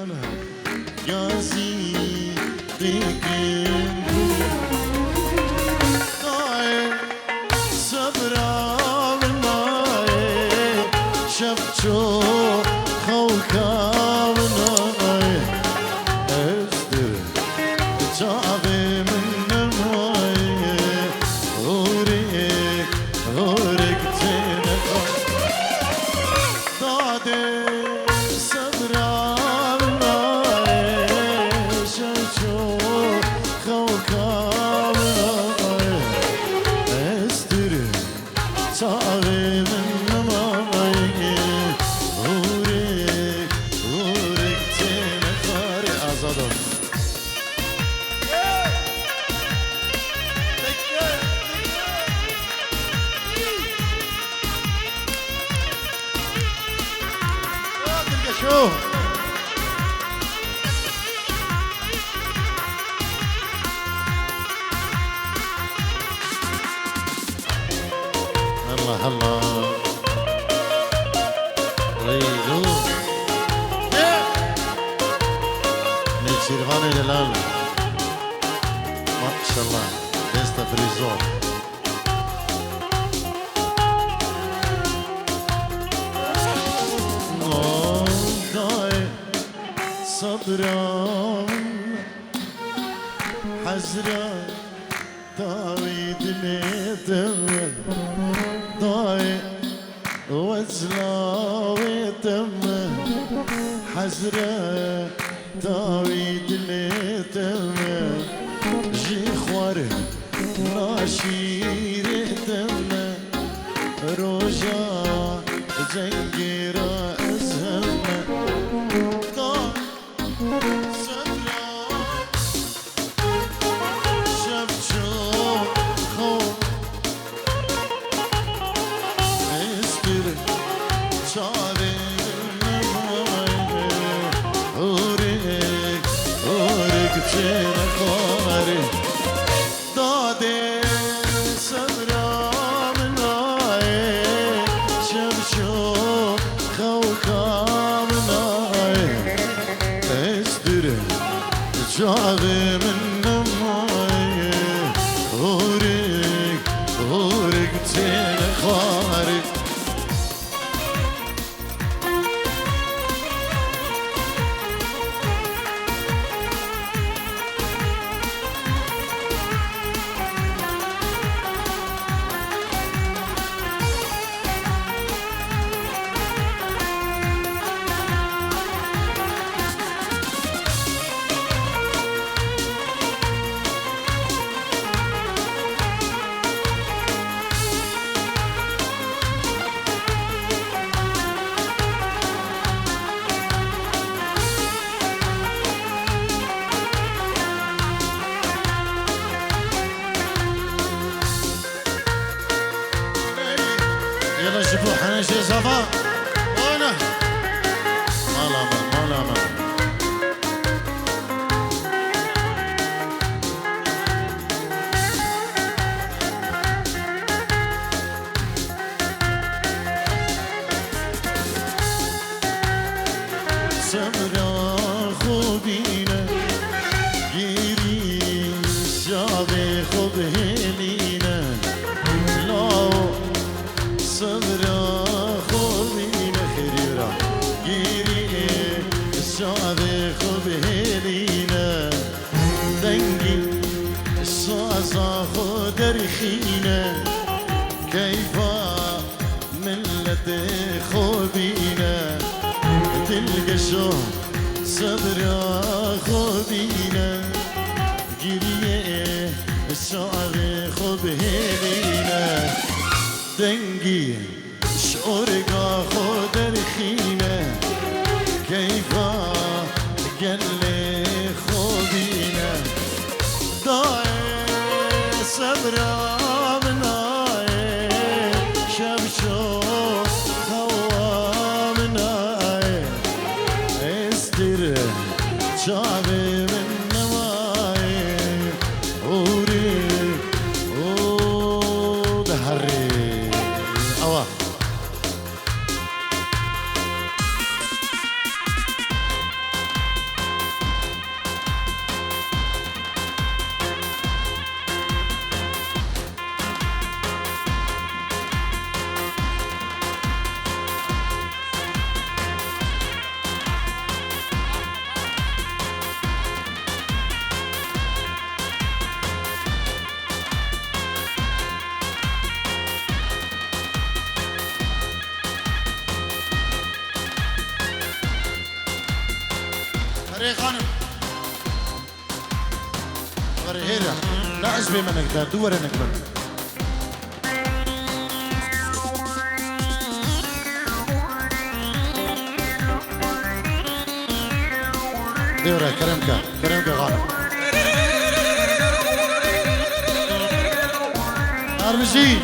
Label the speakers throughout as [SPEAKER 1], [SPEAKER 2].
[SPEAKER 1] يازي ديكن ناي صبرا مناي شبچو خوكا مناي ازدر تعبي من ماي غورك غورك تنقى دادي صبرا شو الله الله ريلو نيتشيرفاني للال ما شاء الله ديستا فريزور صبرا حزرا داويد ميتم ضاي وزلا ويتم حزرا داويد ميتم جي خوار ناشير تم روجا زنجيرا ازهم شاغي من ماي غورك غورك تنخارك يلا شوفوا حنشي صفا هنا مالا مالا سمرا خودينا جيري شابي خود هلينا لا صبرا خودينا خيرا جيري شابي خود هلينا دنجي الصازا خود رخينا كيفا ملة خودينا تلقى شو صبرا خودينا جريه الشعر خود هلينا دنجي شعورك خود رخينا كيفا قلي خودينا ضاي صبرا مناي شمشو خوا مناي استر شعبي من نماي أوري أو دهري أوا خانم وري هيرا لا أزبي منك دا دور انك بل دورة كرمك غانم أرمجي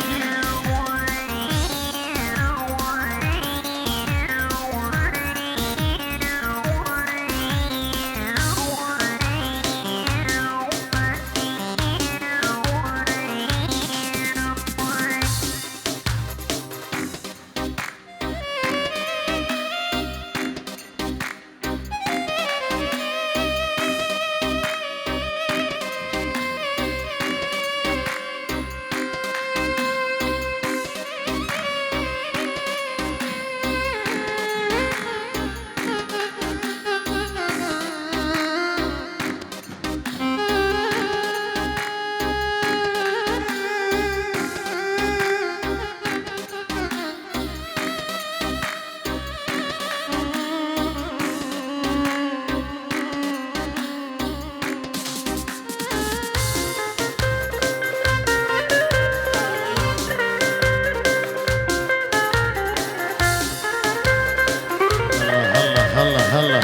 [SPEAKER 1] هلا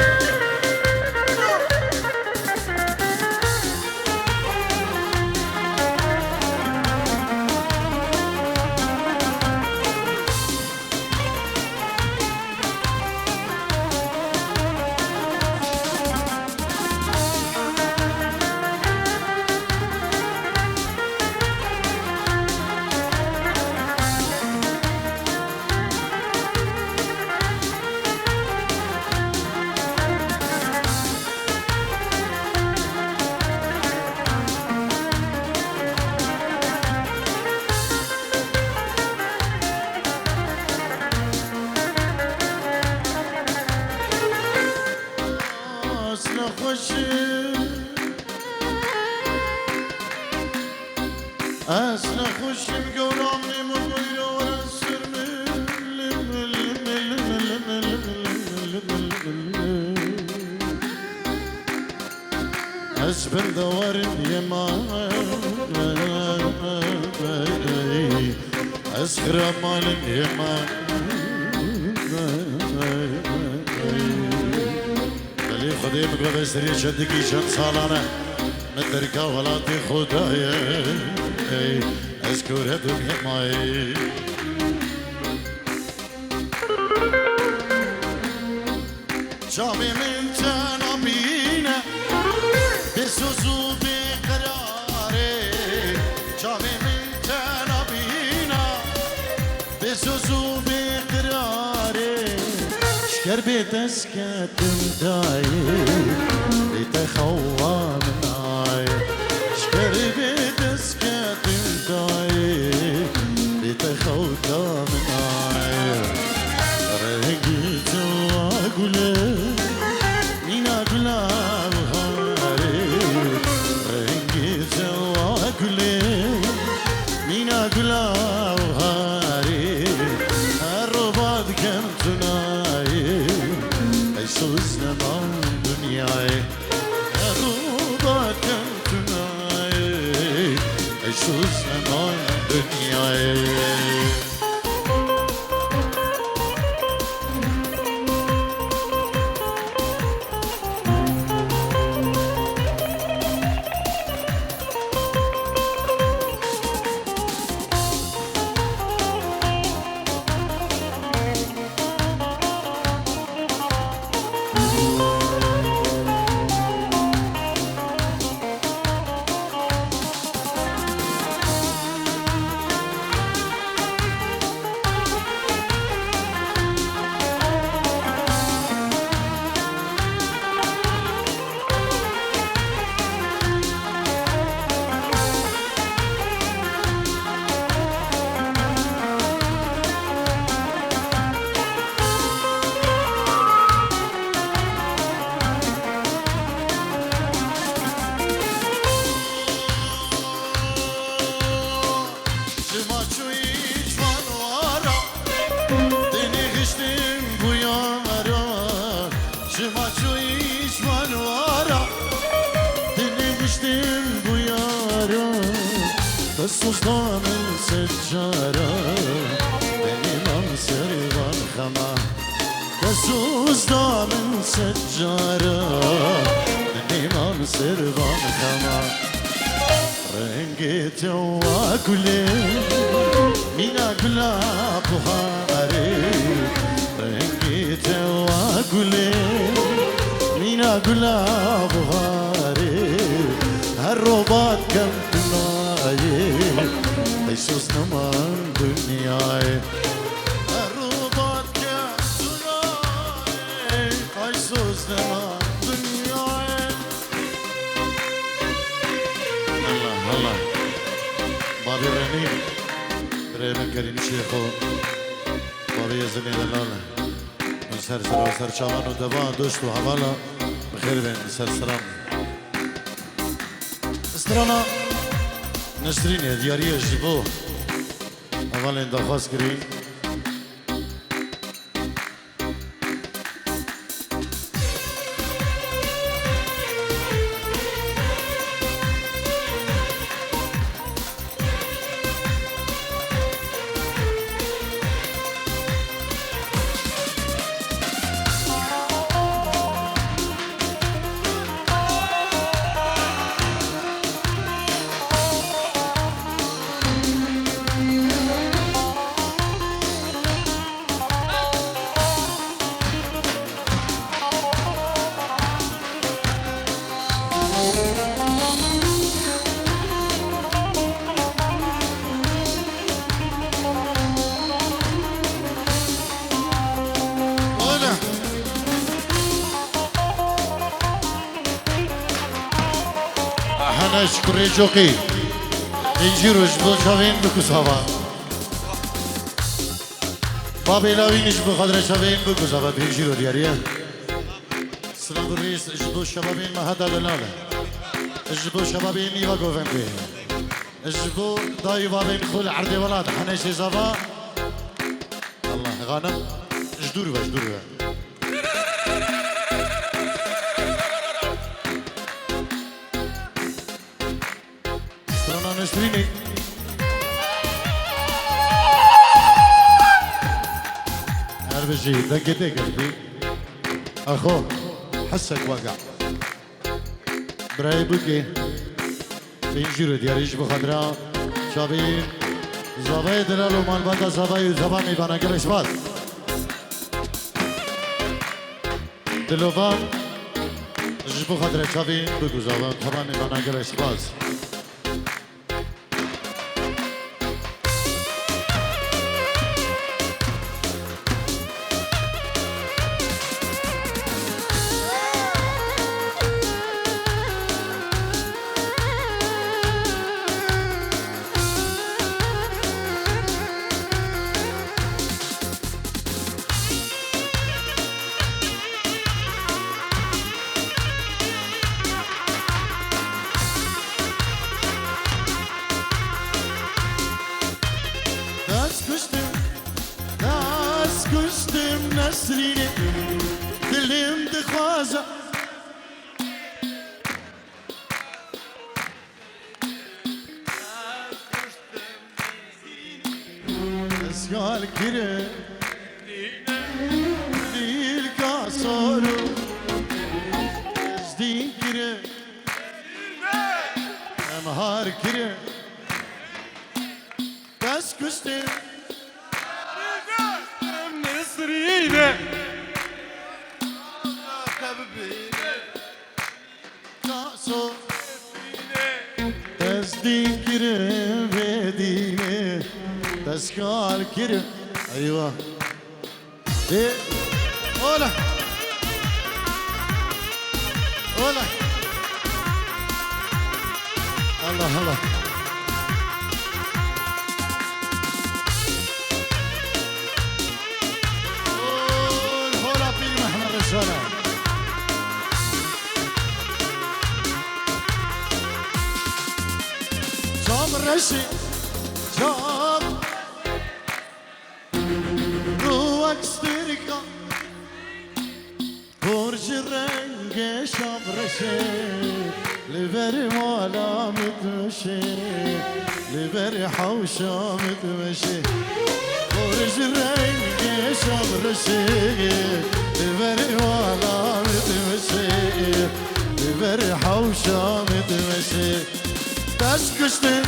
[SPEAKER 1] أسنا خوش بقولامي مغير ورسر أسبر دوار اليمان أسخر مال اليمان خلي خدي بقلب استري شدكي شن صالانة متركا ولاتي خدايا أذكر دنيا معي جامي من تنابينا بسوزو بقراري جامي من تنابينا بسوزو بقراري شكر بتسكت داي بتخوى من عاي شكر بتسكت داي بتخوى من عاي رقيت واقول مين اقول هاري رقيت واقول مين اقول هاري الرباط كنت نايم يسوسنا مع دنياي الرباط كنت نايم يسوسنا مع دنياي hiç var dili geçtim bu yara Sultanın seccara benim servan khama Sultanın seccara benim servan khama Rengi teva gule mina gula buhari Rengi teva gule mina gula buhari Her robat kem Jesús naman dünyayı Errubat kendine Jesús naman dünyayı Allah Allah Babi Rani Reymen Kerim Şeyho Babi Yazılı Elala Ser sıra ser çalan o deva Dostu havala Bkhir ben ser sıram Strana نسرين ديارية جبو أولا دخواست كري شکری جوکی اینجی روش بود شوین بکساوا بابی لاوینش بخاطر شوین بکساوا اینجی رو دیاریه سلام ریس اجدو شبابین مهدا دلاله اجدو شبابین نیوا گوفنده اجدو دایی بابین خول عردی ولاد حنش زوا الله غانم اجدور باش دور نسريني هربجي دقيقة قلبي أخو حسك وقع براي بوكي بينجيرو دياريش بخدرا شابين زباي دلالو مال بادا زباي زباني بانا قلش بات دلوفان جبو خدرا شابين بوكو زبان طباني بانا قلش بات نسريني دلم دخوازة اسقال كره ديل كاسورو ازدين كره امهار كره بس كشتم نسريني كاسو ازدين كره بدينه تسكال كره ايوه ايه اولا اولا الله الله هولا فيلم احمد رشانه شام الرشي شام روك ستريكا برج الري قشم رشد لبر مالا متمشي لبر حوشة متمشي برج الرين قشم رشد لبر مالا متمشي لبر حوشة متمشي تشكشتي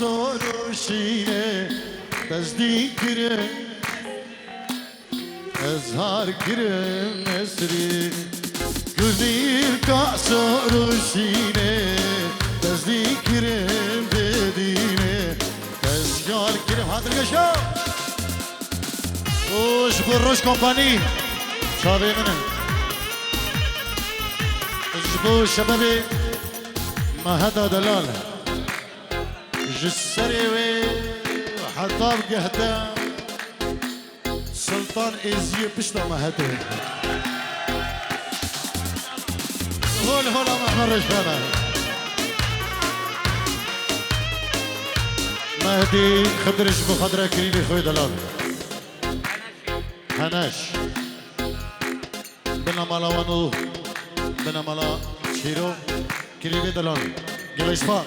[SPEAKER 1] سروشينه تصديق كرم أزهار كرم نسري كذير كاسروشينه تصديق كرم بدينه تسجار كرم هذا القشا وش بروش كومباني شابي منه جبو شبابي ما هذا دلاله جسري وحطاب قهدا سلطان إزي بشتا ما هده هول محمد رجفانا مهدي خضرش بخضرة كريمي خوي دلال هناش بنا مالا وانو بنا مالا شيرو كريمي دلال قلش فاق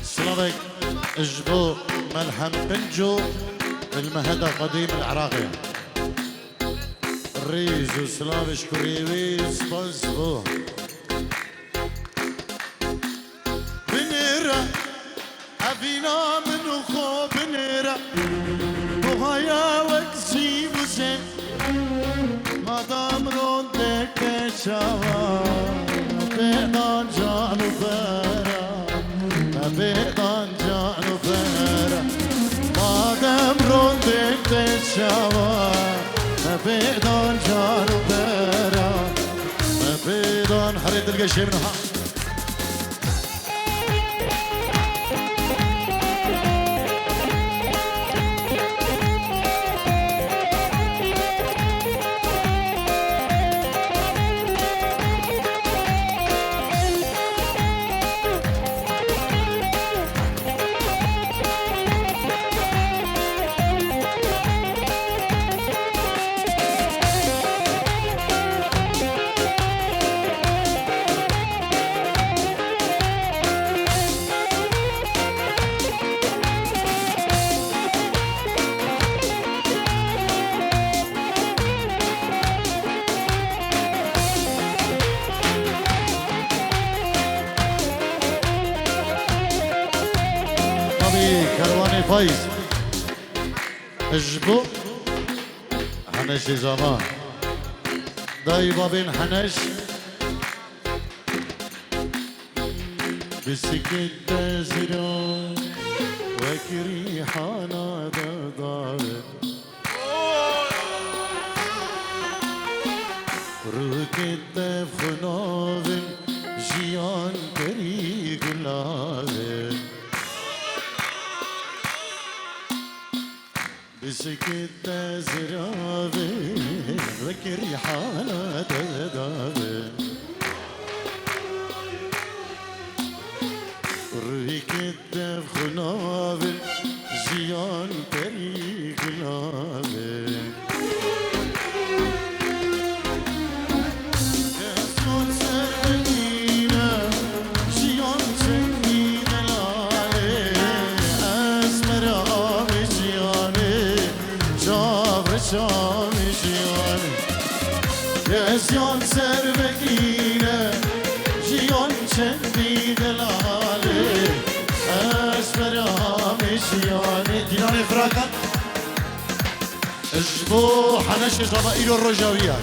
[SPEAKER 1] سلامك اجبو ملحم بنجو المهدى قديم العراقي الريز وسلامش كريويز بزبو بنيرة أفينا من خو بنيرة بغايا وكسي بوزين مادام روندك شاوا بيضان جانو فرا بيضان جانو فرا مادام روندك تشاوا بيضان جانو فرا بيضان حريت القشي منها كرواني فايز اجبو حنش زمان دايبا بين حنش بسكت تزرع وكري حانا دار ركت بخناذن جيان كري قلاذن بسكت تزرابي ذكري حالة دابي ركت بخنابي زيان طريق لابي يسون سرقينا زيان سنين لالي أسمر آمي زياني شامي جياني يا زيان سربكينة جيان شندي دلالي أسمرامي جياني ديناني فراكا اجبو حنش زبائل الرجاوية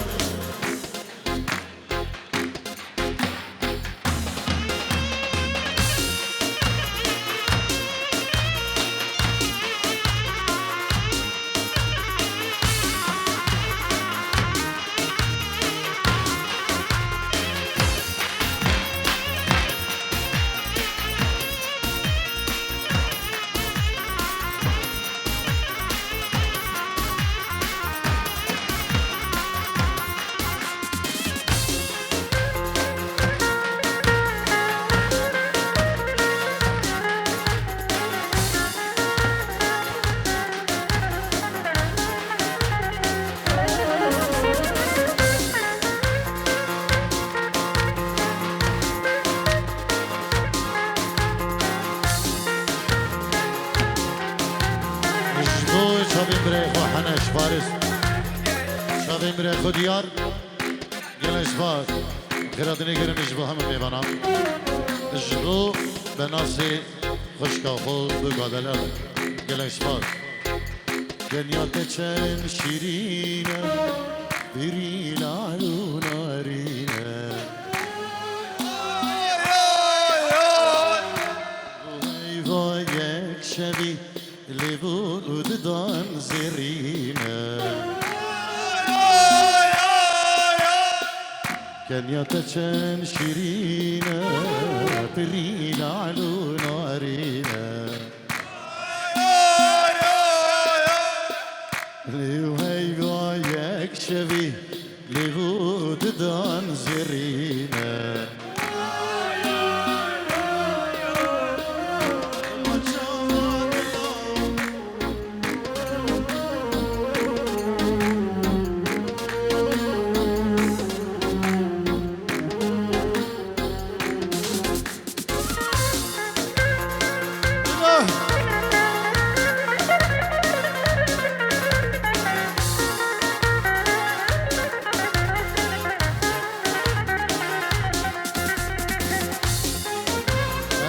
[SPEAKER 1] شابين بريخ وحنش فارس شابين بريخ وديار جلش فار خيراتني كرم جبو هم ميبانا جبو بناسي خشكا خو بقادل جلش فار دنيا تشن شيرينة بريل علو نارينة وهيفايك شبي لبود دان زرينة دنيا تشن شيرينة بريل علو نارينة لوهيفايك شبي لبود دان زرينة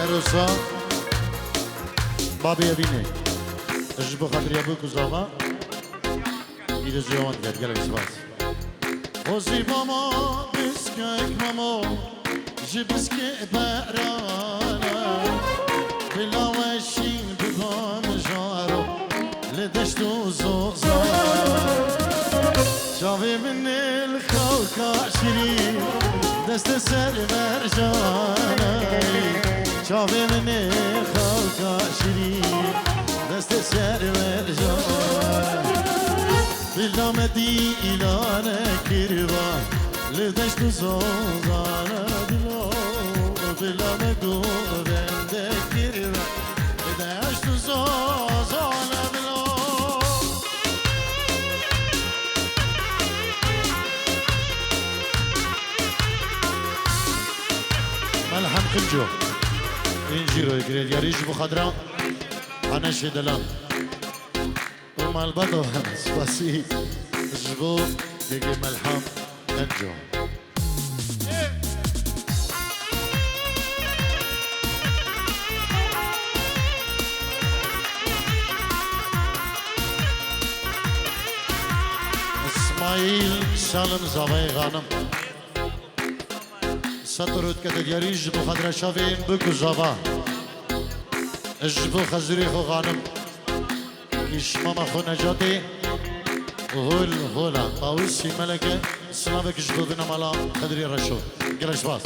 [SPEAKER 1] روسا بابي ابيني اجبو خاطر يابوك وزاما يدز جوان قد قالك سباس وزي ماما بسكك ماما جبسك بقرانا بلا وشين بقام جارو لدشتو زوزان شافي من الخوك عشرين دست سر مرجاني شافي من الخوك عشرين دست سر مرجاني بلا مدي إلانا كربان لدشت زوزانا دلو بلا مدو بند كربان لدشت زوزانا دلو ملحم خنجو انجيرو يقريد ياريش بخضرا انا شدلان ومال بدو سباسي جبو يجي ملحم خنجو اسماعيل سالم زاوي غانم سطرود كده ياريج بو خضرا شافين بكو زابا اجبو خزري خو غانم كيش ماما خو نجاتي هول هولا طاوسي ملكة سلامك اجبو بنا مالا خضري رشو قلش باس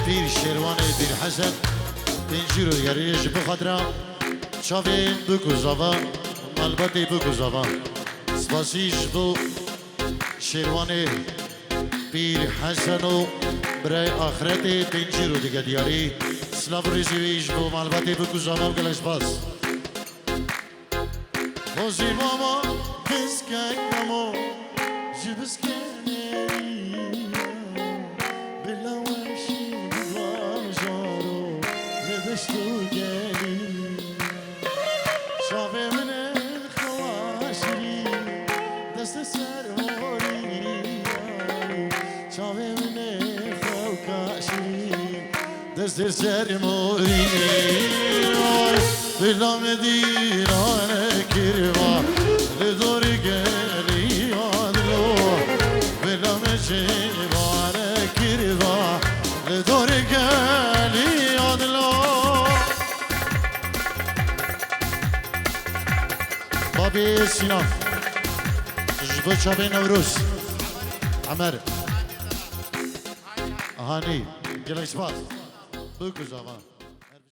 [SPEAKER 1] بير شيرواني بير حسن بنجيرو ياريش بخضرا شافين بكو زافا مالباتي بكو زافا سباسيش بو شيرواني بير حسنو براي آخرتي بنجيرو ديگه دياري سلاف ريزيويش بو مالباتي بكو زافا وقلش باس خوزي ماما بسكك ماما جبسكني دستو گلی شافه من خواشی دست سر موری شافه من خواشی دست سر موری دلم دیرانه کروا لدور گلی آدلو دلم جوانه کروا لدور گلی آدلو بابي سيناف جبو شابي نوروز عمر هاني جلس باس بوكو زمان